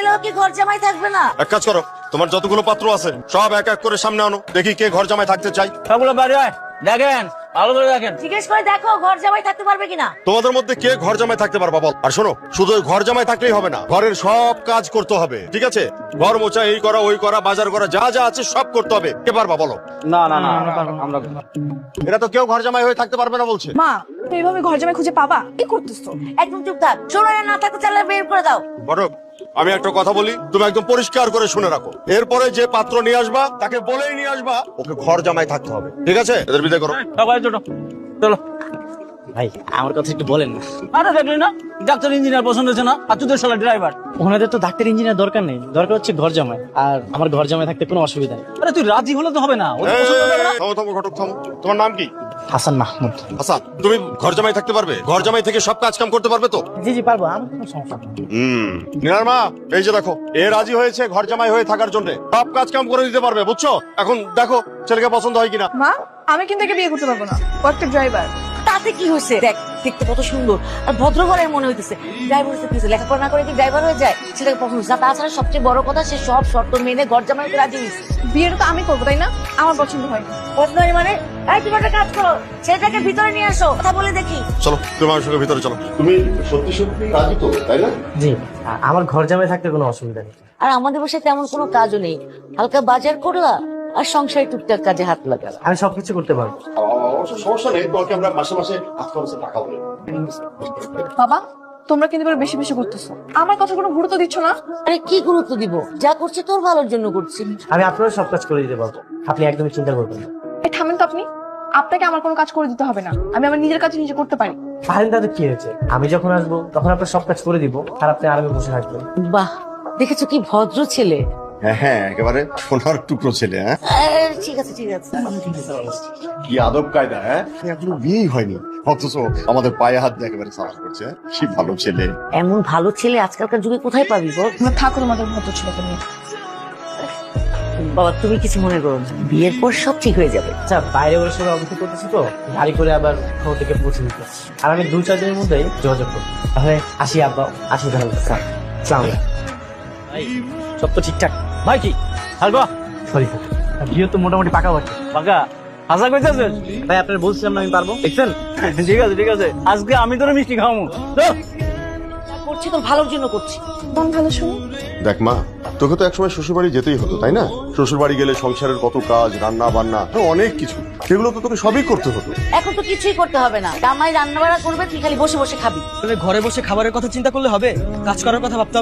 এলেও কি ঘর জামাই থাকবে না? এক কাজ করো, তোমার যতগুলো পাত্র আছে সব এক এক করে সামনে আনো, দেখি কে ঘর জামাই থাকতে চাই। সবগুলো বাইরে আয়, দেখেন ভালো করে দেখেন। জিজ্ঞেস করে দেখো ঘর জামাই থাকতে পারবে কিনা। তোমাদের মধ্যে কে ঘর জামাই থাকতে পারবা বল। আর শোনো, শুধু ওই ঘর জামাই থাকলেই হবে না, ঘরের সব কাজ করতে হবে, ঠিক আছে? ঘর মোছা, এই করা ওই করা, বাজার করা, যা যা আছে সব করতে হবে। কে পারবা বলো? না না না আমরা এরা তো কেউ ঘর জামাই হয়ে থাকতে পারবে না বলছে। মা তুমি এইভাবে ঘর জামাই খুঁজে পাবা? কি করতেছো? একদম চুপ থাক। শোনো, এরা না থাকতে চাইলে বের করে দাও। বড়, আমি একটা কথা বলি, তুমি একদম পরিষ্কার করে শুনে রাখো। এরপরে যে পাত্র নিয়ে আসবা তাকে বলেই নিয়ে আসবা ওকে ঘর জামাই থাকতে হবে, ঠিক আছে? এদের বিদায় করো। সবাই ছোট চলো। ভাই আমার কথা একটু বলেন না। আরে দেখলি না, ডাক্তার ইঞ্জিনিয়ার পছন্দ হচ্ছে না, আর তুই শালা ড্রাইভার। ওনাদের তো ডাক্তার ইঞ্জিনিয়ার দরকার নেই, দরকার হচ্ছে ঘর জামাই। আর আমার ঘর জামাই থাকতে কোনো অসুবিধা নেই। আরে তুই রাজি হলে তো হবে না, ওদের পছন্দ হবে না। থামো থামো ঘটক থামো। তোমার নাম কি? হাসান মাহমুদ। হাসান, তুমি ঘর জামাই থাকতে পারবে? ঘর জামাই থেকে সব কাজ কাম করতে পারবে তো? জি জি পারবো, আমার কোনো সমস্যা নেই। নিরার মা, এই যে দেখো, এ রাজি হয়েছে ঘর জামাই হয়ে থাকার জন্য, সব কাজ কাম করে দিতে পারবে, বুঝছো? এখন দেখো ছেলেকে পছন্দ হয় কিনা। মা আমি কিন্তু একে বিয়ে করতে পারবো না, ও একটা ড্রাইভার। তাতে কি হয়েছে? দেখ দেখতে কত সুন্দর আর ভদ্র ঘরের মনে হইতেছে। ড্রাইভার হচ্ছে কি হয়েছে? লেখাপড়া না করে কি ড্রাইভার হয়ে যায়? সেটাকে পছন্দ হচ্ছে না। তাছাড়া সবচেয়ে বড় কথা, সে সব শর্ত মেনে ঘর জামাই হতে রাজি হয়েছে। বিয়েটা তো আমি করবো তাই না? আমার পছন্দ হয়। পছন্দ হয় মানে? এই তুমি একটা কাজ করো, ছেলেটাকে ভিতরে নিয়ে আসো, কথা বলে দেখি। চলো, তুমি আমার সঙ্গে ভিতরে চলো। তুমি সত্যি সত্যি রাজি তো, তাই না? জি, আমার ঘর জামাই থাকতে কোনো অসুবিধা নেই। আর আমাদের বাসায় তেমন কোনো কাজও নেই, হালকা বাজার করলা আর সংসারে টুকটাক কাজে হাত লাগালা। আমি সবকিছু করতে পারবো। অবশ্য সমস্যা নেই, তোমাকে আমরা মাসে মাসে হাত খরচে টাকা দেবো। বাবা তোমরা কিন্তু এবার বেশি বেশি করতেছো, আমার কথা কোনো গুরুত্ব দিচ্ছ না। আরে কি গুরুত্ব দিব? যা করছি তোর ভালোর জন্য করছি। আমি আপনারও সব কাজ করে দিতে পারবো, আপনি একদমই চিন্তা করবেন না। এই থামেন তো আপনি, আপনাকে আমার কোনো কাজ করে দিতে হবে না, আমি আমার নিজের কাজ নিজে করতে পারি। পারেন তাতে কি হয়েছে? আমি যখন আসবো তখন আপনার সব কাজ করে দিব, আর আপনি আরামে বসে থাকবেন। বাহ, দেখেছো কি ভদ্র ছেলে। হ্যাঁ হ্যাঁ, একেবারে সোনার টুকরো ছেলে। হ্যাঁ, ঠিক আছে ঠিক আছে। কি আদব কায়দা! হ্যাঁ, এখনো বিয়েই হয়নি অথচ আমাদের পায়ে হাত দিয়ে একেবারে সালাম করছে। কি ভালো ছেলে! এমন ভালো ছেলে আজকালকার যুগে কোথায় পাবি বল? তোমরা থাকো তোমাদের ভদ্র ছেলেকে নিয়ে। বাবা তুমি কিছু মনে করো না, বিয়ের পর সব ঠিক হয়ে যাবে। আচ্ছা, বাইরে ওর সঙ্গে অবস্থা করতেছি তো, গাড়ি করে আবার খবর থেকে পৌঁছে দিতে, আর আমি 2-4 দিনের মধ্যেই যোগাযোগ করবো। তাহলে আসি আব্বা, আসি তাহলে। আসসালামু আলাইকুম। ভাই সব তো ঠিকঠাক। ভাই কি হালকা সরি বিয়ে তো মোটামুটি পাকা হচ্ছে। পাকা হাসা কইতেছিস? ভাই আপনার বলছিলাম না আমি পারবো, দেখছেন? ঠিক আছে ঠিক আছে, আজকে আমি তোর মিষ্টি খাওয়াবো। যা করছি তোর ভালোর জন্য করছি। কোন ভালো শুনি? দেখ মা, তোকে তো একসময় শ্বশুর বাড়ি যেতেই হতো, তাই না? শ্বশুর বাড়ি গেলে সংসারের কত কাজ, রান্না বান্না, অনেক কিছু, সেগুলো তো তোকে সবই করতে হতো। এখন তো কিছুই করতে হবে না, জামাই রান্না বাড়া করবে, তুই খালি বসে বসে খাবি। ঘরে বসে খাবারের কথা চিন্তা করলে হবে, কাজ করার কথা ভাবতে হবে।